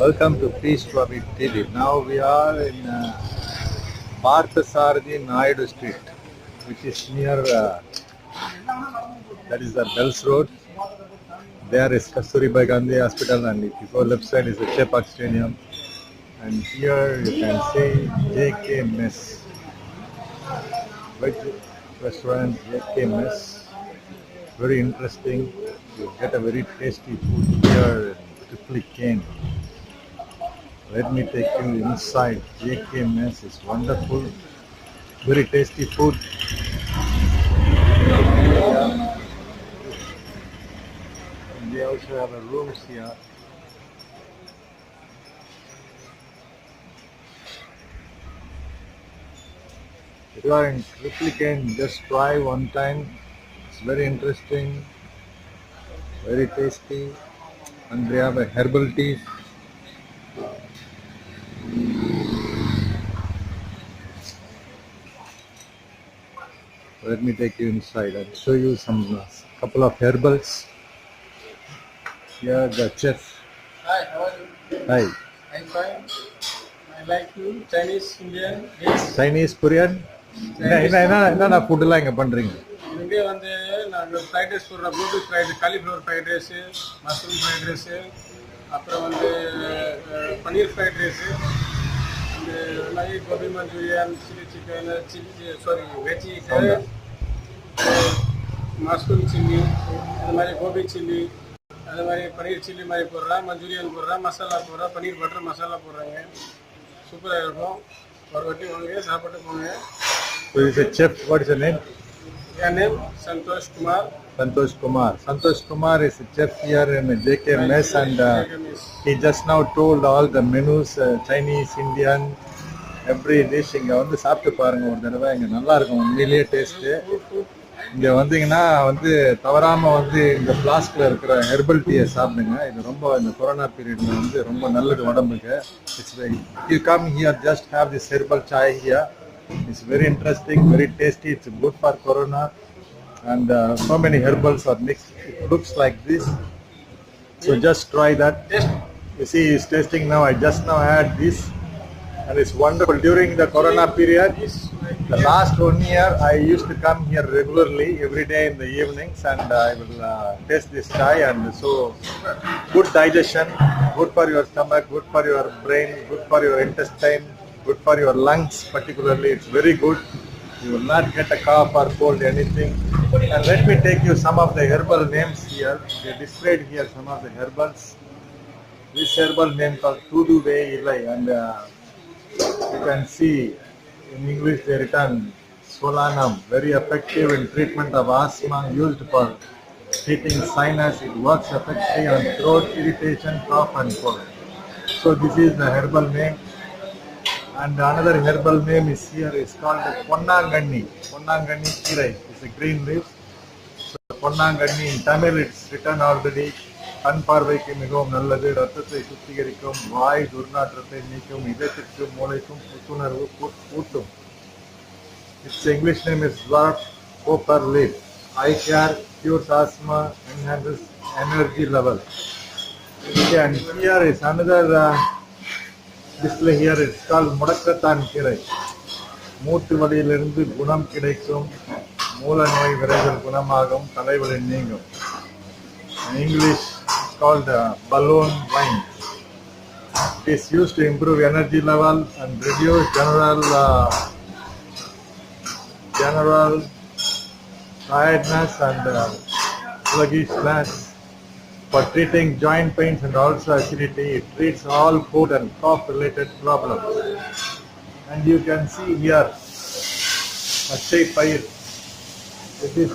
Welcome to Peace Swami TV. Now we are in Parthasarathi Naidu Street, which is near, that is the Bells Road. There is Kasturibai Gandhi Hospital, and if you go left side is the Chepak Stadium. And here you can see JK Mess, veg restaurant JK Mess. Very interesting. You get a very tasty food here in Triplicane. Let me take you inside. JK Mess is wonderful, very tasty food. And they also have a rooms here. If you are in Triplicane, just try one time. It's very interesting, very tasty, and they have a herbal tea. Let me take you inside and show you some couple of herbals. Here the chef. Hi, how are you? Hi. I'm fine. I like you. Chinese, Indian, yes. Chinese, Korean. என்ன ஃபுட்டெல்லாம் இங்கே பண்ணுறீங்க? இங்கே வந்து நாங்கள் fried rice போடுறோம். Gobi fried, cauliflower fried rice, mushroom fried rice, அப்புறம் வந்து பன்னீர் ஃப்ரைட் ரைஸு, இந்த மாதிரி gobi Manchurian, chilli chicken, veg mushroom chilli, அது மாதிரி கோபி சில்லி, அது மாதிரி பன்னீர் சில்லி மாதிரி போடுறோம், மஞ்சூரியன் போடுறோம், மசாலா போடுறோம், பன்னீர் பட்டர் மசாலா போடுறாங்க. சூப்பராக இருக்கும். ஒரு வாட்டி வாங்க, சாப்பிட்டு போங்க. So is a chef. What is your name? Your name? Santosh Kumar. Santosh Kumar. Santosh Kumar is a chef here in JK Mess, and he just now told all the menus, Chinese, Indian, every dish. இங்கே வந்து சாப்பிட்டு பாருங்க ஒரு தடவை. இங்கே நல்லா இருக்கும், உண்மையிலேயே டேஸ்ட்டு. இங்கே வந்தீங்கன்னா வந்து தவறாமல் வந்து இந்த ஃப்ளாஸ்கில் இருக்கிற ஹெர்பல் டீயை சாப்பிடுங்க. இது ரொம்ப இந்த கொரோனா பீரியடில் வந்து ரொம்ப நல்லது உடம்புக்கு. It's you come here, just have this herbal Sai here. It's very interesting, very tasty. It's good for corona, and so many herbals are mixed. It looks like this, so just try that. You see, it's tasting now. I just now had this, and it's wonderful. During the corona period, the last 1 year, I used to come here regularly every day in the evenings, and I will taste this chai. And so, good digestion, good for your stomach, good for your brain, good for your intestine, good for your lungs particularly. It's very good. You will not get a cough or cold, anything. And let me take you some of the herbal names here. They displayed here some of the herbals. This herbal name called Tuduve Ilai, and you can see in English they written Solanum, very effective in treatment of asthma, used for treating sinus. It works effectively on throat irritation, cough and cold. So this is the herbal name. And another herbal name is here. It's called Ponnanganni. Ponnanganni Kirai. It's a green leaf. So Ponnanganni in Tamil it's written already. கண் பார்வைக்கு மிகவும் நல்லது, ரத்தத்தை சுத்திகரிக்கும், வாய் துர்நாற்றத்தை நீக்கும், இதயத்திற்கும் மூளைக்கும் புத்துணர்வு கூட்டும். Its English name is dwarf copper leaf. Eye care, cures asthma, enhances energy level. Okay, and here is another display here. It's called முடக்கத்தான் கீரை. மூட்டு வலியிலிருந்து குணம் கிடைக்கும், மூல நோய் விரைவில் குணமாகும், தலைவலி நீங்கும். In English it's called balloon wine. It is used to improve energy level and reduce general tiredness and sluggishness. For treating joint pains and also acidity, it treats all food and cough related problems. And you can see here பச்சை பயிர். It is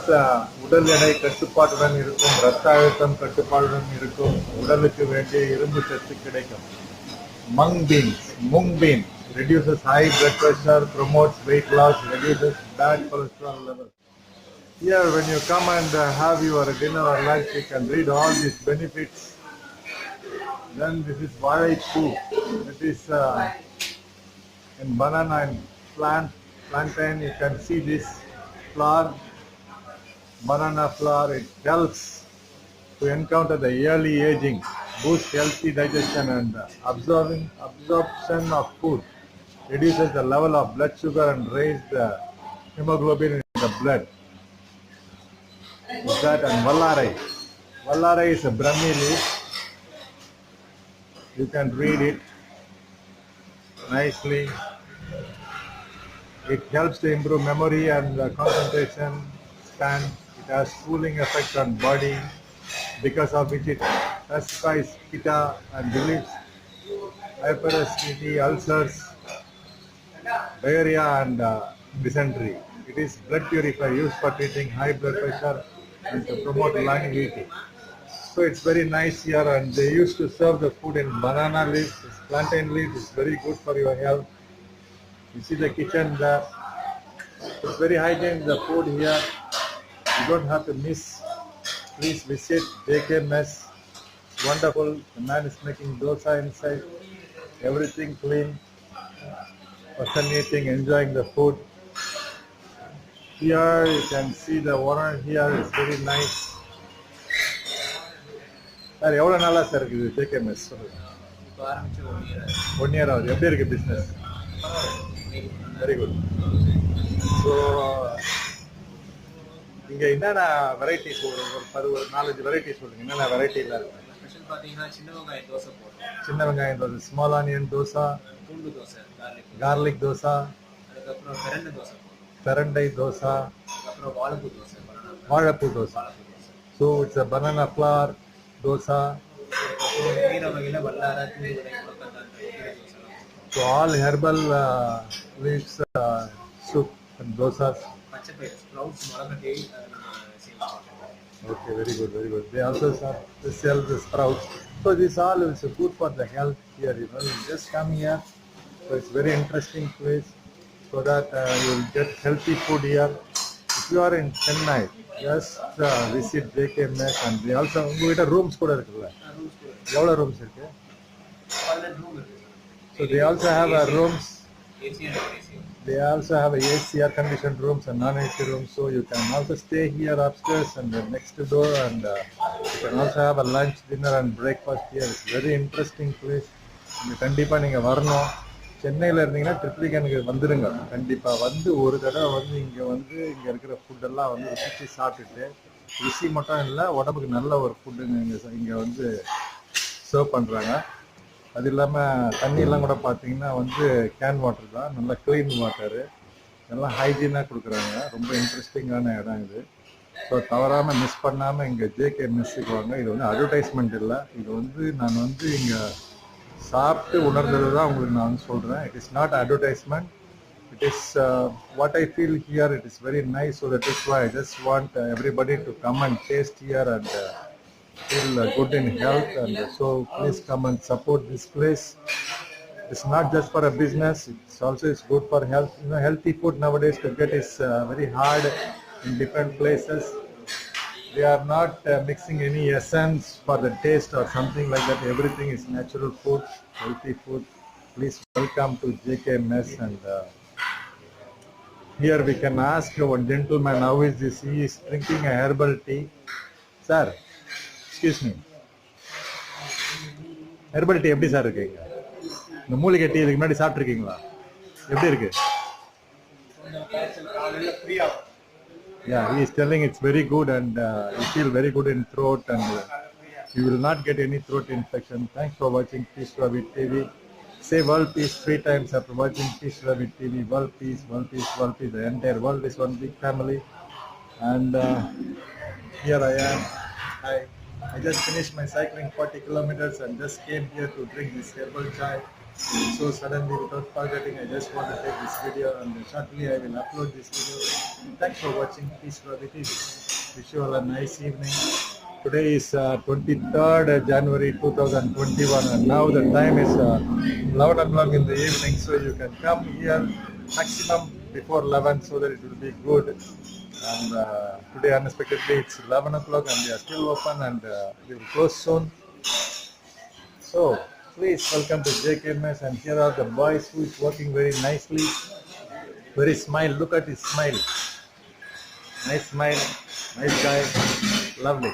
உடல் எடை கட்டுப்பாட்டுடன் இருக்கும், இரத்த அழுத்தம் கட்டுப்பாட்டுடன் இருக்கும், உடலுக்கு வேண்டிய இரும்பு சத்து கிடைக்கும். Mung bean reduces high blood pressure, promotes weight loss, reduces bad cholesterol levels. Here, when you come and have your dinner or lunch, you can read all these benefits. Then this is Varaipu. It is in banana and plantain. You can see this flower, banana flower. It helps to encounter the early aging. boosts healthy digestion and absorption of food, reduces the level of blood sugar and raise the hemoglobin in the blood. Is that and Vallarai? Vallarai is a Brahmi leaf. You can read it nicely. It helps to improve memory and concentration span. It has cooling effect on body, because of which it pacifies pitta and relieves hyperacidity, ulcers, diarrhea and dysentery. It is blood purifier used for treating high blood pressure and to promote longevity. So it's very nice here, and they used to serve the food in banana leaves, plantain leaves. It's very good for your health. You see the kitchen there. It's very hygienic, the food here. You don't have to miss. Please visit JK Mess. It's wonderful. The man is making dosa inside. Everything clean. Person eating, enjoying the food. Here you can see the owner here is very nice. Sir எவ்வளோ நாளாக sir இருக்குது JK mess சொல்லுங்கள். இப்போ ஆரம்பிச்சு 1 year ஆகுது. எப்படி இருக்குது business? Very good. So இங்கே என்னென்ன வெரைட்டிஸ் ஒரு 4-5 வெரைட்டிஸ் சொல்லுங்கள். என்னென்ன வெரைட்டிலாம் இருக்குது? ஸ்பெஷல் பார்த்தீங்கன்னா சின்ன வெங்காயம் தோசை போடுறோம். சின்ன வெங்காயம் தோசை, ஸ்மால் ஆனியன் தோசை, பூண்டு தோசை, கார்லிக் தோசை, அதுக்கப்புறம் பிரண்டை தோசை போடுறோம். பிரண்டை தோசை, அதுக்கப்புறம் வாழைப்பூ தோசை, வாழைப்பூ dosa. So it's a banana flower dosa. So all herbal leaves, soup and dosas. Okay, very good, very good. They also sell the sprouts. So this all is good for the health here. You know, you just come here. So it's very interesting place. So that you will get healthy food here. If you are in Chennai, just visit JK Mess, and they also உங்ககிட்ட rooms கூட இருக்குல்ல? எவ்வளோ rooms இருக்கு? So they also have rooms. They also have a AC, air conditioned rooms and non-AC rooms. So you can also stay here upstairs and next door, and you can also have a lunch, dinner and breakfast here. It's very interesting place. இங்கே கண்டிப்பாக நீங்கள் வரணும். சென்னையில் இருந்தீங்கன்னா ட்ரிப்ளிகனுக்கு வந்துடுங்க. கண்டிப்பாக வந்து ஒரு தடவை வந்து இங்கே இருக்கிற ஃபுட்டெல்லாம் வந்து ருசிச்சு சாப்பிட்டுட்டு, ருசி மட்டும் இல்லை உடம்புக்கு நல்ல ஒரு ஃபுட்டுங்க இங்கே வந்து சர்வ் பண்ணுறாங்க. அது இல்லாமல் தண்ணியெல்லாம் கூட பார்த்தீங்கன்னா வந்து கேன் வாட்டர் தான், நல்லா க்ளீன் வாட்டரு, எல்லாம் ஹைஜீனாக கொடுக்குறாங்க. ரொம்ப இன்ட்ரெஸ்டிங்கான இடம் இது. ஸோ தவறாமல் மிஸ் பண்ணாமல் இங்கே ஜேகே மெஸ்ஸுக்கு வாங்க. இது வந்து அட்வர்டைஸ்மெண்ட் இல்லை, இது வந்து நான் வந்து இங்கே சாப்பிட்டு உணர்ந்தது தான் உங்களுக்கு நான் வந்து சொல்கிறேன். It is not advertisement. It is what I feel here. It is very nice. So that is why I just want everybody to come and taste here and feel good in health. And so please come and support this place. It's not just for a business. It's also is good for health. You know, healthy food nowadays to get is very hard in different places. They are not mixing any essence for the taste or something like that. Everything is natural food, healthy food. Please welcome to JK Mess. And here we can ask one gentleman, how is this? He is drinking a herbal tea. Sir, excuse me. Herbal tea எப்படி sir இருக்கீங்க? இந்த மூலிகை tea இதுக்கு முன்னாடி சாப்பிட்ருக்கீங்களா? எப்படி இருக்கு? Yeah, he is telling it's very good, and you feel very good in throat, and you will not get any throat infection. Thanks for watching Peace Ravi TV. Say world peace 3 times after watching Peace Ravi TV. World peace, world peace, world peace. The entire world is one big family. And here I am. I just finished my cycling 40 kilometers and just came here to drink this herbal chai. So suddenly, without forgetting, I just want to take this video, and shortly I will upload this video. Thanks for watching Peace Ravi TV. Wish you all a nice evening. Today is 23rd January 2021, and now the time is 11 o'clock in the evening. So you can come here maximum before 11, so that it will be good. And today unexpectedly it's 11 o'clock and we are still open, and we will close soon. So please welcome to JK Mess, and here are the boys who is working very nicely. Very smile. Look at his smile. Nice smile. Nice guy. Lovely.